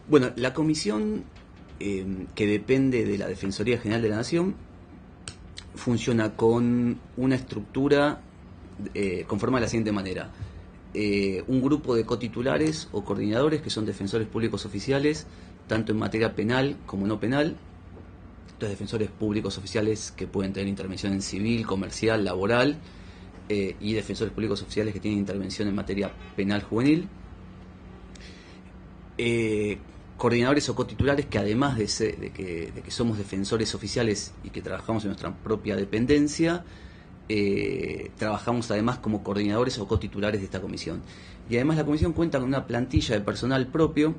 Bueno, la comisión que depende de la Defensoría General de la Nación funciona con una estructura conformada de la siguiente manera. Un grupo de cotitulares o coordinadores que son defensores públicos oficiales, tanto en materia penal como no penal. Entonces, defensores públicos oficiales que pueden tener intervención en civil, comercial, laboral, y defensores públicos oficiales que tienen intervención en materia penal juvenil. Coordinadores o cotitulares que además de que somos defensores oficiales y que trabajamos en nuestra propia dependencia, trabajamos además como coordinadores o cotitulares de esta comisión. Y además la comisión cuenta con una plantilla de personal propio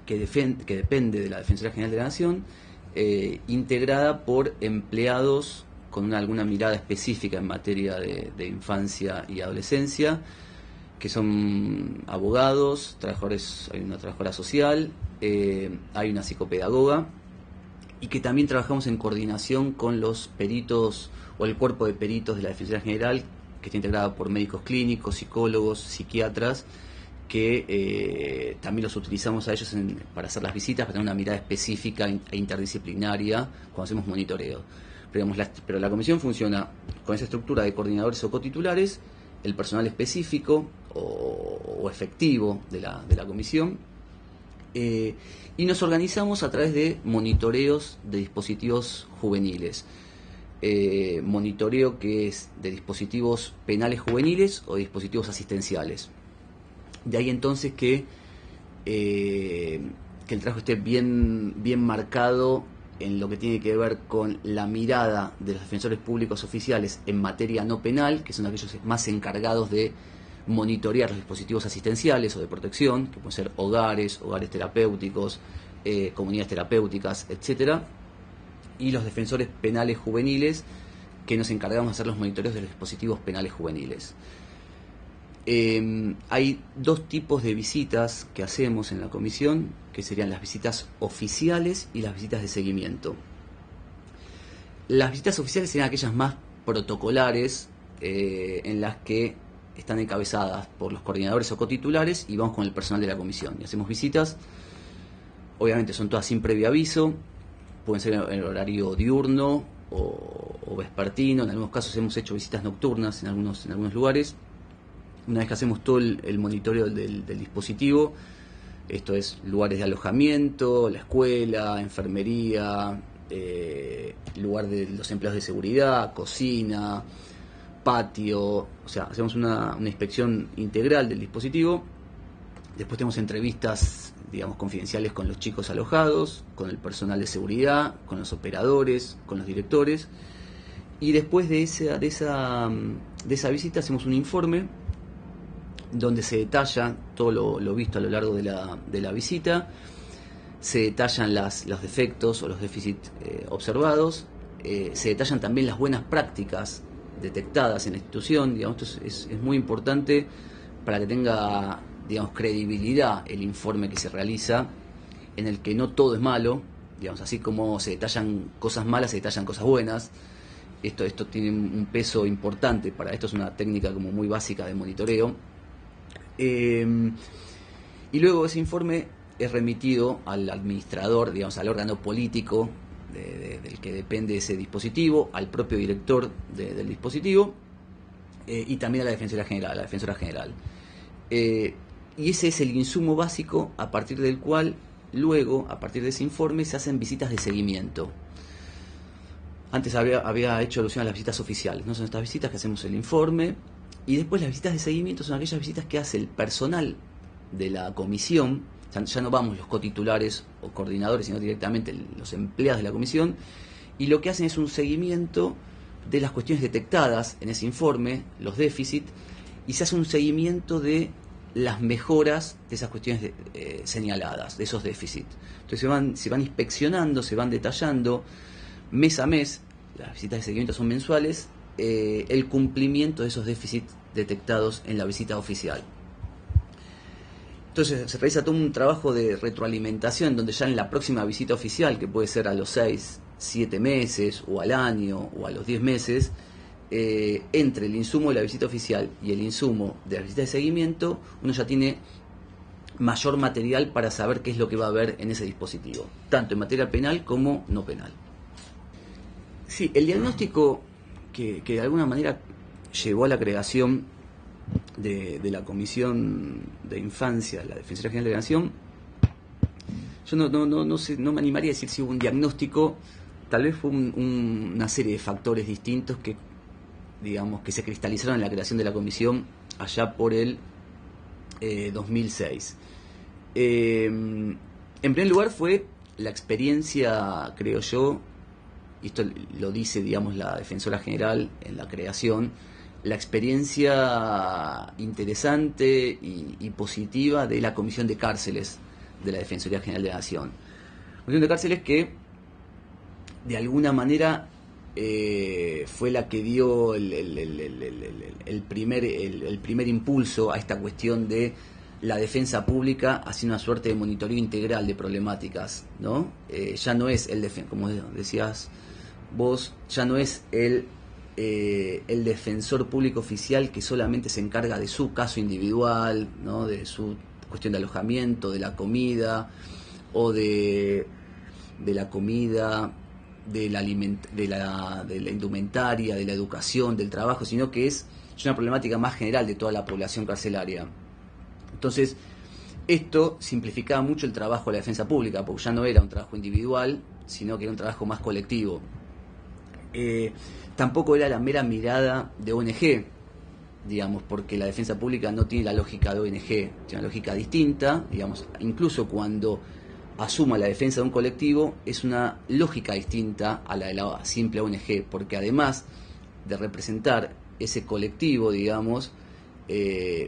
que depende de la Defensoría General de la Nación, integrada por empleados con alguna mirada específica en materia de infancia y adolescencia, que son abogados, trabajadores, hay una trabajadora social, hay una psicopedagoga, y que también trabajamos en coordinación con los peritos o el cuerpo de peritos de la Defensoría General, que está integrada por médicos clínicos, psicólogos, psiquiatras, que también los utilizamos a ellos para hacer las visitas, para tener una mirada específica e interdisciplinaria cuando hacemos monitoreo. Pero la comisión funciona con esa estructura de coordinadores o cotitulares, el personal específico o efectivo de la comisión, y nos organizamos a través de monitoreos de dispositivos juveniles. Monitoreo que es de dispositivos penales juveniles o dispositivos asistenciales. De ahí entonces que el trabajo esté bien marcado en lo que tiene que ver con la mirada de los defensores públicos oficiales en materia no penal, que son aquellos más encargados de monitorear los dispositivos asistenciales o de protección, que pueden ser hogares terapéuticos, comunidades terapéuticas, etcétera, y los defensores penales juveniles, que nos encargamos de hacer los monitoreos de los dispositivos penales juveniles. Hay dos tipos de visitas que hacemos en la comisión, que serían las visitas oficiales y las visitas de seguimiento. Las visitas oficiales serían aquellas más protocolares, en las que están encabezadas por los coordinadores o cotitulares y vamos con el personal de la comisión y hacemos visitas. Obviamente son todas sin previo aviso, pueden ser en el horario diurno o vespertino. En algunos casos hemos hecho visitas nocturnas en algunos lugares. Una vez que hacemos todo el monitoreo del dispositivo, esto es lugares de alojamiento, la escuela, enfermería, lugar de los empleados de seguridad, cocina, patio, o sea, hacemos una inspección integral del dispositivo. Después tenemos entrevistas, digamos, confidenciales con los chicos alojados, con el personal de seguridad, con los operadores, con los directores. Y después de esa visita hacemos un informe donde se detalla todo lo visto a lo largo de la visita, se detallan los defectos o los déficits observados, se detallan también las buenas prácticas detectadas en la institución. Digamos, esto es muy importante para que tenga, digamos, credibilidad el informe que se realiza, en el que no todo es malo, digamos, así como se detallan cosas malas, se detallan cosas buenas. Esto tiene un peso importante para esto, es una técnica como muy básica de monitoreo. Y luego ese informe es remitido al administrador, digamos, al órgano político del que depende ese dispositivo, al propio director del dispositivo, y también a la Defensoría General. Y ese es el insumo básico a partir del cual luego, a partir de ese informe, se hacen visitas de seguimiento. Antes había hecho alusión a las visitas oficiales, ¿no? Son estas visitas que hacemos el informe, y después las visitas de seguimiento son aquellas visitas que hace el personal de la comisión. Ya no vamos los cotitulares o coordinadores, sino directamente los empleados de la comisión, y lo que hacen es un seguimiento de las cuestiones detectadas en ese informe, los déficits, y se hace un seguimiento de las mejoras de esas cuestiones señaladas, de esos déficits. Entonces se van inspeccionando, se van detallando mes a mes, las visitas de seguimiento son mensuales, el cumplimiento de esos déficits detectados en la visita oficial. Entonces se realiza todo un trabajo de retroalimentación, donde ya en la próxima visita oficial, que puede ser a los 6, 7 meses, o al año, o a los 10 meses, entre el insumo de la visita oficial y el insumo de la visita de seguimiento, uno ya tiene mayor material para saber qué es lo que va a haber en ese dispositivo, tanto en materia penal como no penal. Sí, el diagnóstico que de alguna manera llevó a la creación de la Comisión de Infancia de la Defensoría General de la Nación, yo no me animaría a decir si hubo un diagnóstico. Tal vez fue una serie de factores distintos que, digamos, que se cristalizaron en la creación de la comisión allá por el 2006. En primer lugar fue la experiencia, creo yo, y esto lo dice, digamos, la Defensora General en la creación, la experiencia interesante y positiva de la Comisión de Cárceles de la Defensoría General de la Nación. Comisión de Cárceles que de alguna manera fue la que dio el primer impulso a esta cuestión de la defensa pública hacia una suerte de monitoreo integral de problemáticas, ¿no? Ya no es como decías vos, ya no es el defensor público oficial que solamente se encarga de su caso individual, ¿no? De su cuestión de alojamiento, de la comida, o de la comida, de la indumentaria, de la educación, del trabajo, sino que es una problemática más general de toda la población carcelaria. Entonces, esto simplificaba mucho el trabajo de la defensa pública, porque ya no era un trabajo individual, sino que era un trabajo más colectivo. Tampoco era la mera mirada de ONG, digamos, porque la defensa pública no tiene la lógica de ONG, tiene una lógica distinta, digamos, incluso cuando asuma la defensa de un colectivo, es una lógica distinta a la de la simple ONG, porque además de representar ese colectivo, digamos,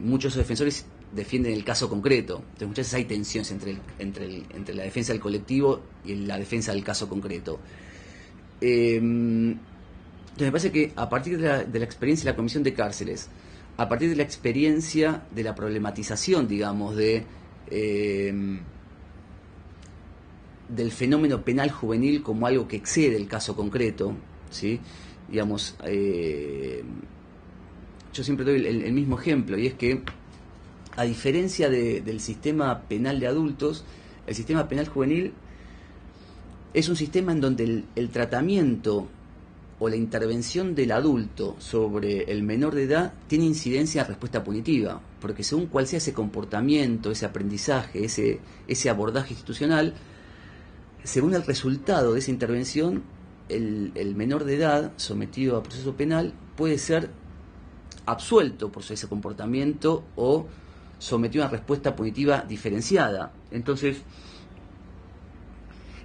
muchos defensores defienden el caso concreto. Entonces muchas veces hay tensiones entre la defensa del colectivo y la defensa del caso concreto. Entonces me parece que a partir de la experiencia de la Comisión de Cárceles, a partir de la experiencia de la problematización, digamos, del fenómeno penal juvenil como algo que excede el caso concreto, ¿sí? Digamos, yo siempre doy el mismo ejemplo, y es que a diferencia del sistema penal de adultos, el sistema penal juvenil es un sistema en donde el tratamiento o la intervención del adulto sobre el menor de edad tiene incidencia en respuesta punitiva, porque según cuál sea ese comportamiento, ese aprendizaje, ese abordaje institucional, según el resultado de esa intervención, el menor de edad sometido a proceso penal puede ser absuelto por ese comportamiento o sometido a una respuesta punitiva diferenciada. Entonces,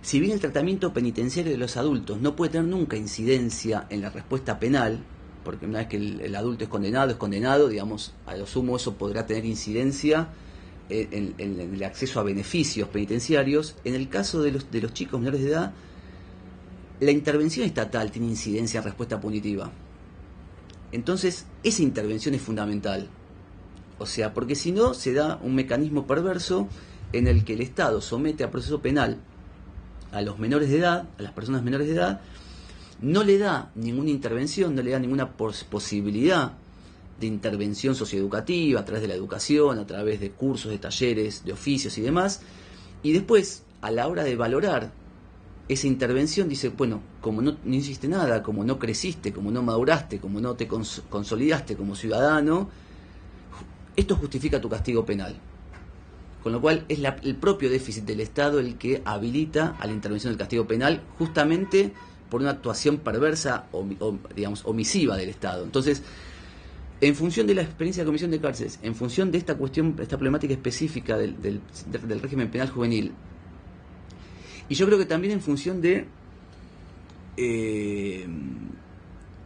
si bien el tratamiento penitenciario de los adultos no puede tener nunca incidencia en la respuesta penal, porque una vez que el adulto es condenado, digamos, a lo sumo eso podrá tener incidencia en el acceso a beneficios penitenciarios, en el caso de los chicos menores de edad, la intervención estatal tiene incidencia en respuesta punitiva. Entonces, esa intervención es fundamental. O sea, porque si no, se da un mecanismo perverso en el que el Estado somete a proceso penal a los menores de edad, a las personas menores de edad, no le da ninguna intervención, no le da ninguna posibilidad de intervención socioeducativa a través de la educación, a través de cursos, de talleres, de oficios y demás, y después, a la hora de valorar esa intervención, dice, bueno, como no hiciste nada, como no creciste, como no maduraste, como no te consolidaste como ciudadano, esto justifica tu castigo penal. Con lo cual es el propio déficit del Estado el que habilita a la intervención del castigo penal, justamente por una actuación perversa o digamos, omisiva del Estado. Entonces, en función de la experiencia de la Comisión de Cárceles, en función de esta cuestión, esta problemática específica del régimen penal juvenil, y yo creo que también en función de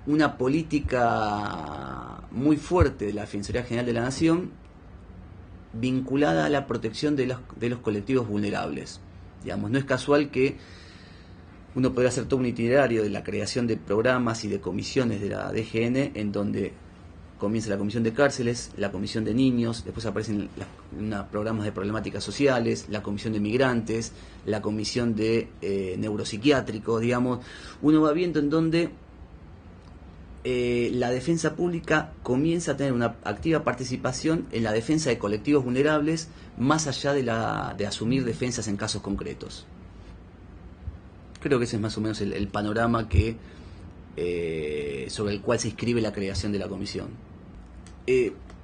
una política muy fuerte de la Defensoría General de la Nación, vinculada a la protección de los colectivos vulnerables. Digamos, no es casual que uno pueda hacer todo un itinerario de la creación de programas y de comisiones de la DGN, en donde comienza la Comisión de Cárceles, la Comisión de Niños, después aparecen programas de problemáticas sociales, la Comisión de Migrantes, la Comisión de Neuropsiquiátricos, digamos. Uno va viendo en donde la defensa pública comienza a tener una activa participación en la defensa de colectivos vulnerables, más allá de asumir defensas en casos concretos. Creo que ese es más o menos el panorama sobre el cual se inscribe la creación de la comisión.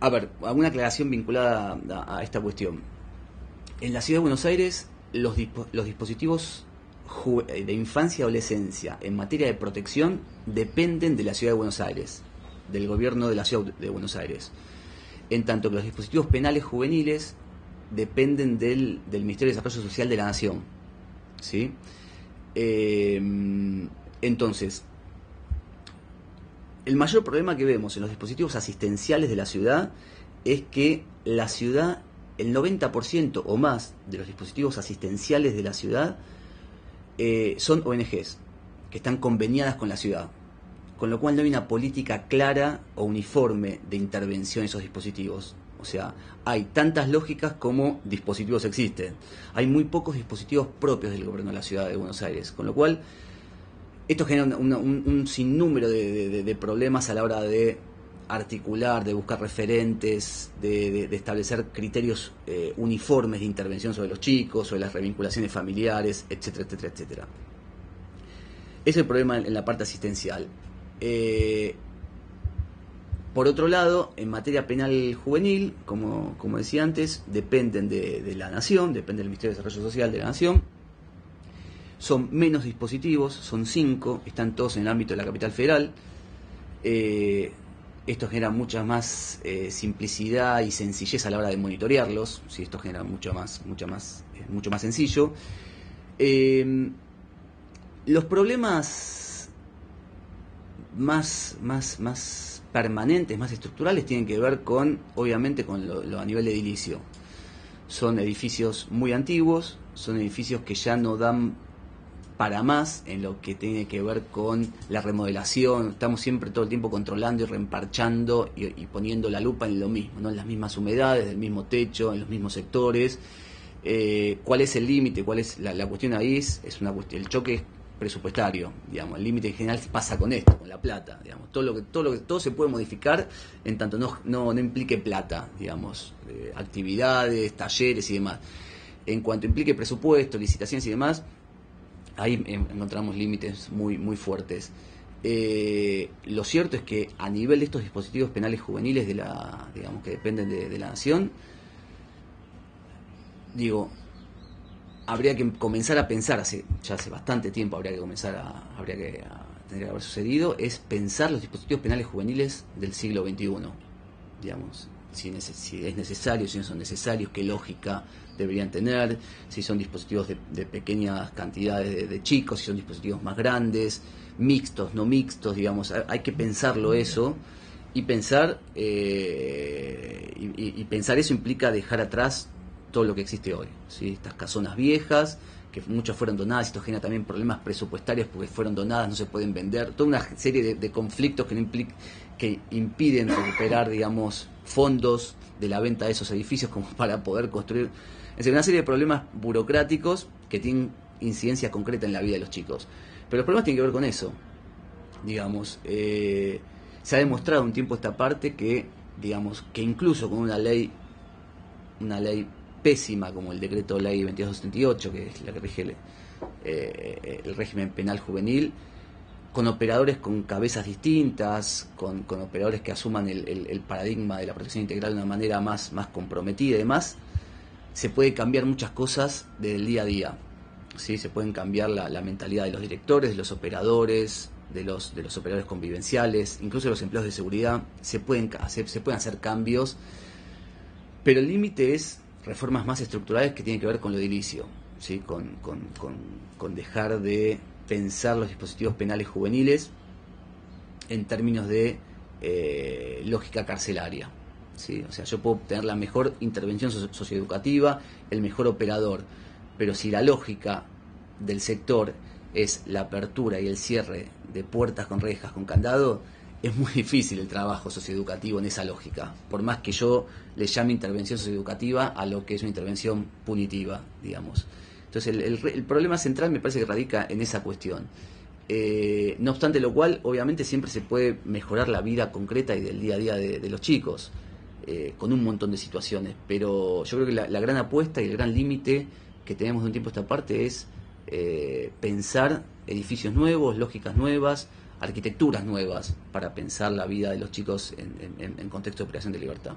Alguna aclaración vinculada a esta cuestión. En la Ciudad de Buenos Aires, los dispositivos de infancia y adolescencia en materia de protección dependen de la Ciudad de Buenos Aires, del gobierno de la Ciudad de Buenos Aires, en tanto que los dispositivos penales juveniles dependen del Ministerio de Desarrollo Social de la Nación, ¿sí? Entonces, el mayor problema que vemos en los dispositivos asistenciales de la ciudad es que la ciudad, el 90% o más de los dispositivos asistenciales de la ciudad son ONGs que están conveniadas con la ciudad, con lo cual no hay una política clara o uniforme de intervención en esos dispositivos. O sea, hay tantas lógicas como dispositivos existen. Hay muy pocos dispositivos propios del gobierno de la ciudad de Buenos Aires, con lo cual esto genera un sinnúmero de problemas a la hora de articular, de buscar referentes, de establecer criterios uniformes de intervención sobre los chicos, sobre las revinculaciones familiares, etcétera, etcétera, etcétera. Ese es el problema en la parte asistencial. Por otro lado, en materia penal juvenil, como decía antes, dependen de la Nación, depende del Ministerio de Desarrollo Social de la Nación. Son menos dispositivos, son 5, están todos en el ámbito de la capital federal. Esto genera mucha más simplicidad y sencillez a la hora de monitorearlos. ¿Sí? Esto genera mucho más sencillo. Los problemas más permanentes, más estructurales, tienen que ver obviamente con lo a nivel edilicio. Son edificios muy antiguos, son edificios que ya no dan para más en lo que tiene que ver con la remodelación. Estamos siempre todo el tiempo controlando y reemparchando y poniendo la lupa en lo mismo, ¿no? En las mismas humedades, del mismo techo, en los mismos sectores. ¿Cuál es el límite? ¿Cuál es la cuestión ahí? Es una cuestión, el choque es presupuestario, digamos. El límite en general pasa con esto, con la plata, digamos. Todo se puede modificar en tanto no implique plata, digamos, actividades, talleres y demás. En cuanto implique presupuesto, licitaciones y demás, ahí encontramos límites muy fuertes. Lo cierto es que a nivel de estos dispositivos penales juveniles digamos que dependen de la Nación, habría que comenzar a pensar, ya hace bastante tiempo tendría que haber sucedido, es pensar los dispositivos penales juveniles del siglo XXI, digamos, si es necesario, si no son necesarios, qué lógica deberían tener, si son dispositivos de pequeñas cantidades de chicos, si son dispositivos más grandes, mixtos, no mixtos, digamos. Hay que pensarlo eso, y pensar eso implica dejar atrás todo lo que existe hoy, ¿sí? Estas casonas viejas, que muchas fueron donadas, esto genera también problemas presupuestarios porque fueron donadas, no se pueden vender, toda una serie de conflictos que impiden recuperar, digamos, fondos de la venta de esos edificios como para poder construir. Es decir, una serie de problemas burocráticos que tienen incidencia concreta en la vida de los chicos. Pero los problemas tienen que ver con eso, digamos. Se ha demostrado un tiempo esta parte que incluso con una ley pésima como el decreto ley 2278, que es la que rige el régimen penal juvenil, con operadores con cabezas distintas, con operadores que asuman el paradigma de la protección integral de una manera más comprometida y demás, se puede cambiar muchas cosas del día a día, ¿sí? Se pueden cambiar la mentalidad de los directores, de los operadores, de los operadores convivenciales, incluso de los empleados de seguridad. Se pueden hacer cambios, pero el límite es reformas más estructurales que tienen que ver con lo edilicio, ¿sí? Con dejar de pensar los dispositivos penales juveniles en términos de lógica carcelaria, ¿sí? O sea, yo puedo tener la mejor intervención socioeducativa, el mejor operador, pero si la lógica del sector es la apertura y el cierre de puertas con rejas, con candado, es muy difícil el trabajo socioeducativo en esa lógica, por más que yo le llame intervención socioeducativa a lo que es una intervención punitiva, digamos. Entonces el problema central me parece que radica en esa cuestión. No obstante lo cual, obviamente siempre se puede mejorar la vida concreta y del día a día de los chicos, con un montón de situaciones, pero yo creo que la gran apuesta y el gran límite que tenemos de un tiempo a esta parte es pensar edificios nuevos, lógicas nuevas, arquitecturas nuevas para pensar la vida de los chicos en contexto de privación de libertad.